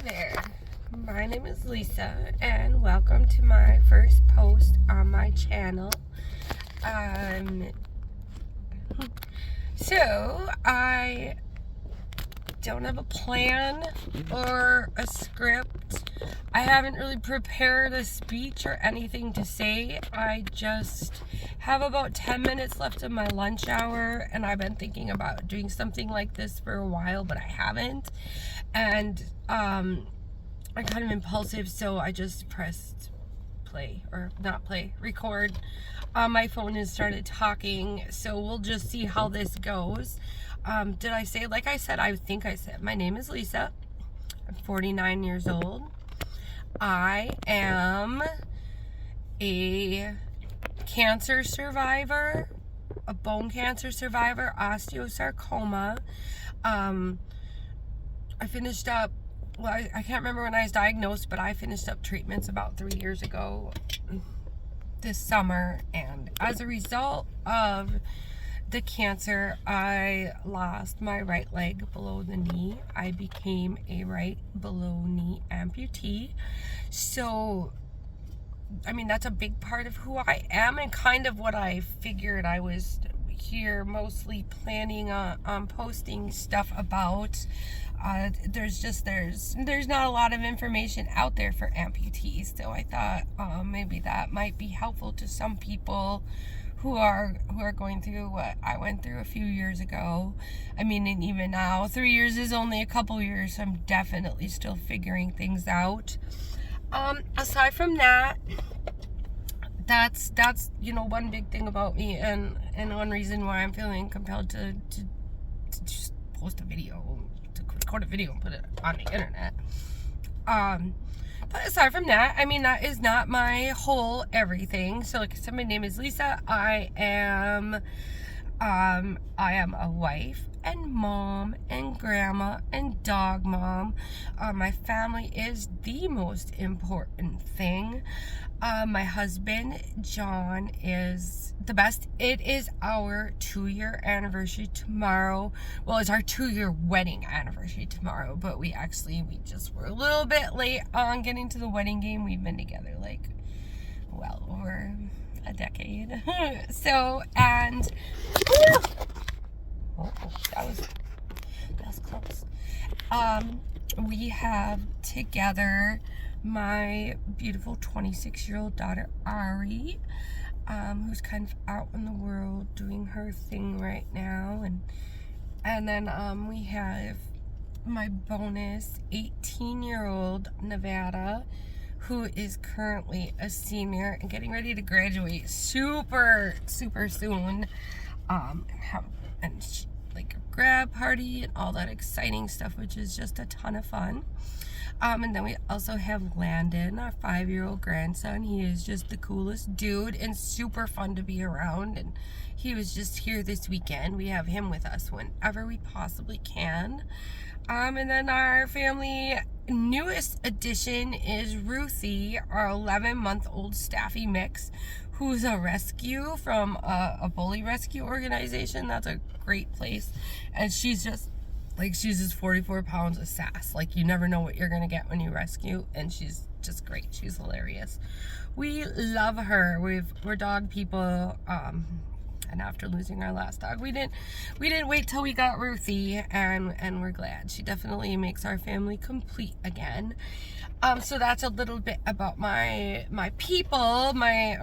there, my name is Lisa and welcome to my first post on my channel. So I don't have a plan or a script. I haven't really prepared a speech or anything to say. I just have about 10 minutes left of my lunch hour, and I've been thinking about doing something like this for a while, but I haven't. And I'm kind of impulsive, so I just pressed play, or not play, record on my phone and started talking. So we'll just see how this goes. Did I say, like I said, I think I said, my name is Lisa. I'm 49 years old. I am a cancer survivor, a bone cancer survivor, osteosarcoma. I finished up, well, I can't remember when I was diagnosed, but I finished up treatments about 3 years ago this summer. And as a result of the cancer, I lost my right leg below the knee. I became a right below knee amputee. So, I mean, that's a big part of who I am and kind of what I figured I was here mostly planning on posting stuff about. There's not a lot of information out there for amputees, so I thought maybe that might be helpful to some people who are going through what I went through a few years ago. I mean, and even now, 3 years is only a couple years, so I'm definitely still figuring things out. Aside from that, that's one big thing about me, and one reason why I'm feeling compelled to just post a video, to record a video and put it on the internet. But aside from that, I mean, that is not my whole everything. So like I said, my name is Lisa. I am a wife and mom and grandma and dog mom. My family is the most important thing. My husband, John, is the best. It is our 2-year anniversary tomorrow. Well, it's our 2-year wedding anniversary tomorrow, but we just were a little bit late on getting to the wedding game. We've been together like well over a decade. So, and that was close. We have together my beautiful 26-year-old daughter, Ari, who's kind of out in the world doing her thing right now. And then we have my bonus 18-year-old Nevada, who is currently a senior and getting ready to graduate super soon. And she, like a grad party and all that exciting stuff, which is just a ton of fun. And then we also have Landon, our 5-year-old grandson. He is just the coolest dude and super fun to be around. And he was just here this weekend. We have him with us whenever we possibly can. And then our family newest addition is Ruthie, our 11-month-old Staffy mix, who's a rescue from a bully rescue organization. That's a great place. And she's just 44 pounds of sass. Like, you never know what you're gonna get when you rescue, and she's just great. She's hilarious. We love her. We're dog people. And after losing our last dog, we didn't wait till we got Ruthie, and we're glad. She definitely makes our family complete again. So that's a little bit about my people, my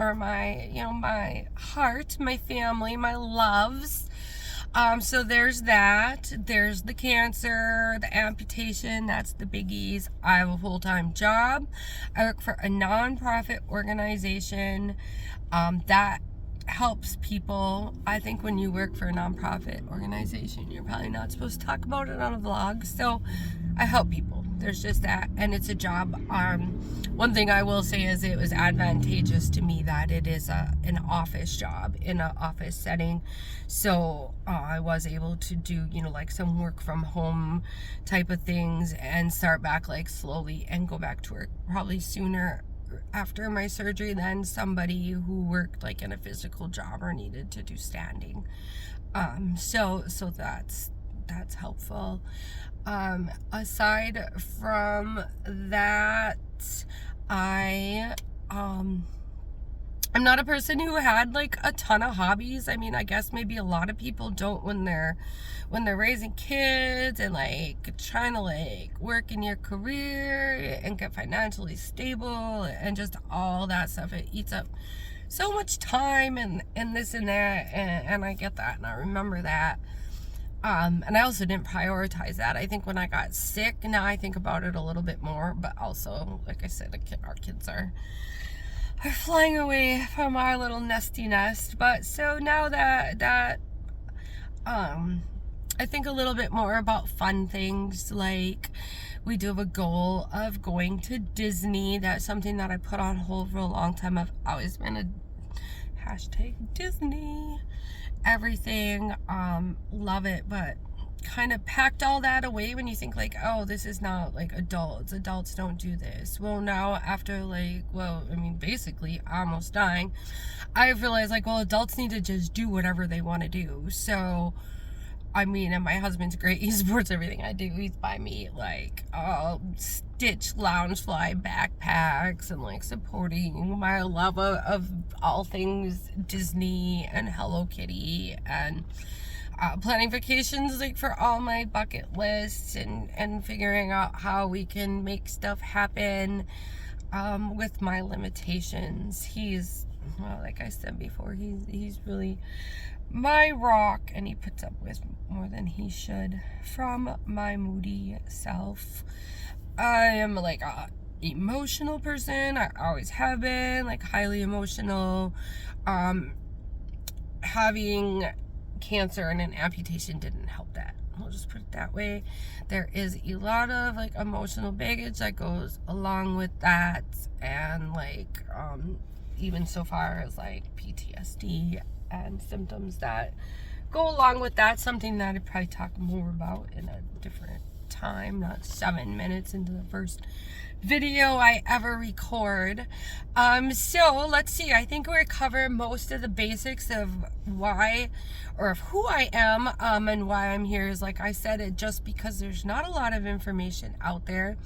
heart, my family, my loves. So there's that. There's the cancer, the amputation, that's the biggies. I have a full-time job. I work for a nonprofit organization that helps people. I think when you work for a nonprofit organization, you're probably not supposed to talk about it on a vlog. So I help people. There's just that, and it's a job. One thing I will say is it was advantageous to me that it is an office job in an office setting. So I was able to do, like some work from home type of things and start back like slowly and go back to work probably sooner after my surgery than somebody who worked like in a physical job or needed to do standing. So that's helpful. Aside from that, I I'm not a person who had like a ton of hobbies. I mean, I guess maybe a lot of people don't when they're raising kids and like trying to like work in your career and get financially stable and just all that stuff. It eats up so much time and this and that, and I get that and I remember that. And I also didn't prioritize that. I think when I got sick, now I think about it a little bit more, but also, like I said, our kids are flying away from our little nesty nest. But so now that I think a little bit more about fun things. Like, we do have a goal of going to Disney. That's something that I put on hold for a long time. I've always been a hashtag Disney everything. Love it, but kind of packed all that away when you think like, oh, this is not like adults don't do this. Well, now after like, well, I mean, basically almost dying, I realized like, well, adults need to just do whatever they want to do. So I mean, and my husband's great. He supports everything I do. He's by me like Stitch Loungefly backpacks and like supporting my love of all things Disney and Hello Kitty and planning vacations like for all my bucket lists and figuring out how we can make stuff happen with my limitations. He's, well, like I said before, he's really my rock, and he puts up with more than he should from my moody self. I am like a emotional person. I always have been, like highly emotional. Having cancer and an amputation didn't help that. I'll just put it that way. There is a lot of like emotional baggage that goes along with that, and like even so far as like PTSD and symptoms that go along with that. Something that I'd probably talk more about in a different time, not 7 minutes into the first video I ever record. So let's see, I think we're cover most of the basics of why or of who I am, and why I'm here is, like I said, it just because there's not a lot of information out there.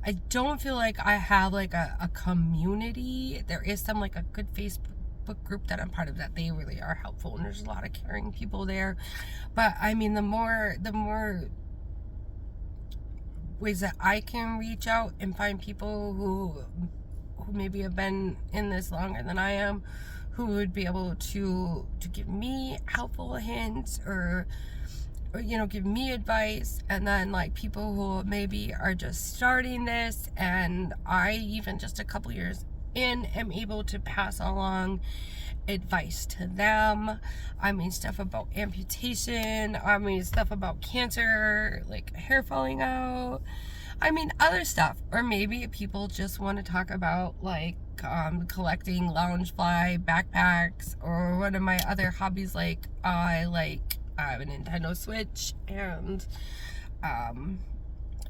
I don't feel like I have like a community. There is some like a good Facebook group that I'm part of that they really are helpful, and there's a lot of caring people there. But I mean, the more ways that I can reach out and find people who maybe have been in this longer than I am, who would be able to give me helpful hints or you know, give me advice, and then like people who maybe are just starting this, and I even just a couple years in am able to pass along advice to them. I mean, stuff about amputation, I mean, stuff about cancer, like hair falling out, I mean, other stuff. Or maybe people just want to talk about like collecting Loungefly backpacks, or one of my other hobbies, like I have a Nintendo Switch, and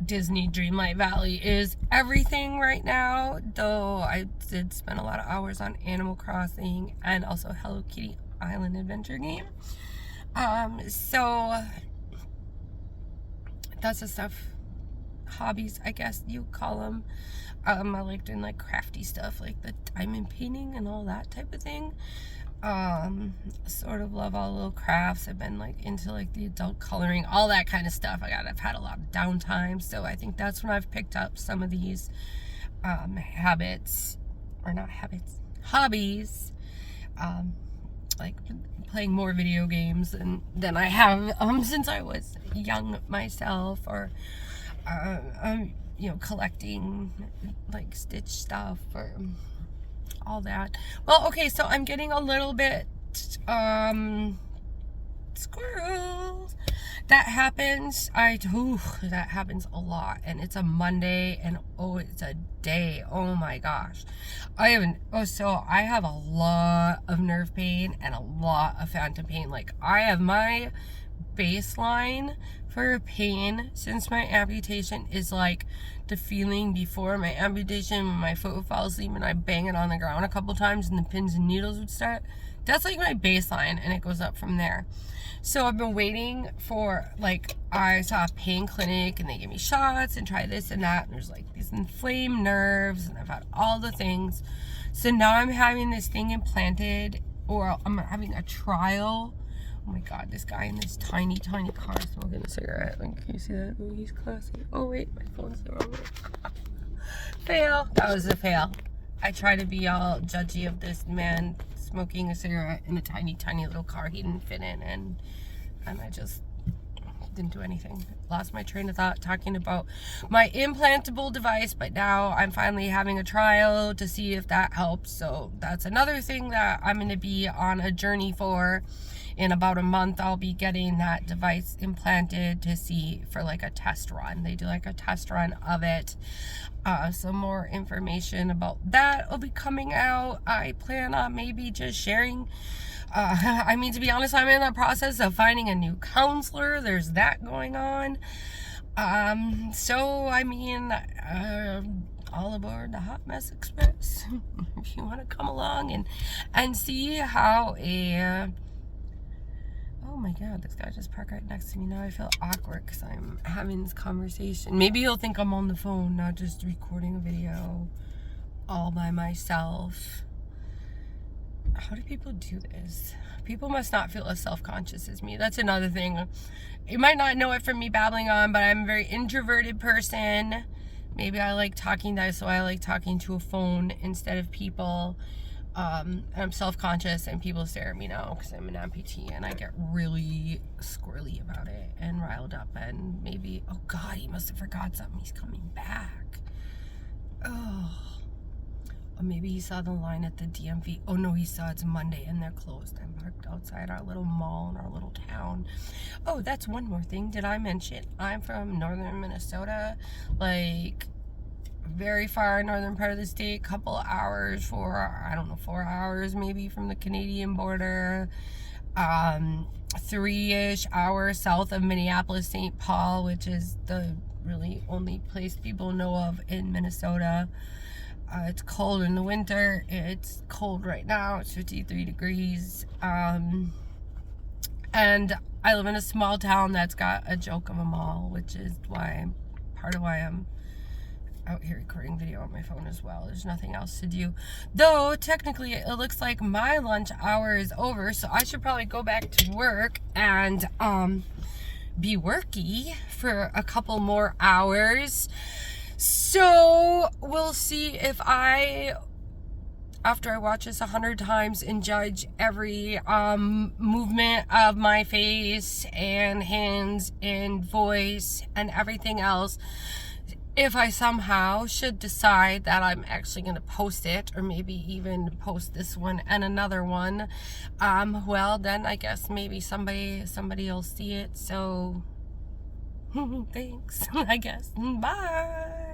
Disney Dreamlight Valley is everything right now, though I did spend a lot of hours on Animal Crossing and also Hello Kitty Island Adventure game. So that's the stuff, hobbies, I guess you call them. I like doing like crafty stuff, like the diamond painting and all that type of thing. Sort of love all little crafts. I've been like into like the adult coloring, all that kind of stuff. I've had a lot of downtime, so I think that's when I've picked up some of these hobbies, like playing more video games than I have since I was young myself, or you know, collecting like Stitch stuff or all that. Well, okay, so I'm getting a little bit squirrels. That happens. That happens a lot, and it's a Monday, and it's a day. Oh my gosh, I have a lot of nerve pain and a lot of phantom pain. Like, I have my baseline for pain since my amputation is like the feeling before my amputation, when my foot would fall asleep and I bang it on the ground a couple times and the pins and needles would start. That's like my baseline, and it goes up from there. So I've been waiting for, like, I saw a pain clinic and they gave me shots and try this and that, and there's like these inflamed nerves, and I've had all the things. So now I'm having this thing implanted, or I'm having a trial. Oh my god, this guy in this tiny car smoking a cigarette. Like, can you see that? Oh, he's classy. Oh wait, my phone's the wrong way. Fail. That was a fail. I try to be all judgy of this man smoking a cigarette in a tiny little car he didn't fit in, and I just didn't do anything. Lost my train of thought talking about my implantable device, but now I'm finally having a trial to see if that helps. So that's another thing that I'm going to be on a journey for. In about a month, I'll be getting that device implanted to see for like a test run. They do like a test run of it. Some more information about that will be coming out. I plan on maybe just sharing. I mean, to be honest, I'm in the process of finding a new counselor. There's that going on. So, I mean, all aboard the Hot Mess Express. If you want to come along and see how oh my god, this guy just parked right next to me. Now I feel awkward because I'm having this conversation. Maybe he'll think I'm on the phone, not just recording a video all by myself. How do people do this? People must not feel as self-conscious as me. That's another thing. You might not know it from me babbling on, but I'm a very introverted person. Maybe I like talking, that's why I like talking to a phone instead of people. I'm self-conscious, and people stare at me now because I'm an amputee, and I get really squirrely about it and riled up, and maybe, oh god, he must have forgot something. He's coming back. Oh. Or maybe he saw the line at the DMV. Oh no, he saw it's Monday and they're closed. I'm parked outside our little mall in our little town. Oh, that's one more thing. Did I mention I'm from northern Minnesota? Like, very far northern part of the state, couple hours, 4 hours maybe from the Canadian border, 3-ish hours south of Minneapolis, St. Paul, which is the really only place people know of in Minnesota. It's cold in the winter. It's cold right now. It's 53 degrees. And I live in a small town that's got a joke of a mall, which is part of why I'm out here recording video on my phone as well. There's nothing else to do. Though, technically, it looks like my lunch hour is over, so I should probably go back to work and be worky for a couple more hours. So, we'll see if after I watch this 100 times and judge every movement of my face and hands and voice and everything else, if I somehow should decide that I'm actually going to post it, or maybe even post this one and another one, well, then I guess maybe somebody will see it. So, thanks, I guess. Bye.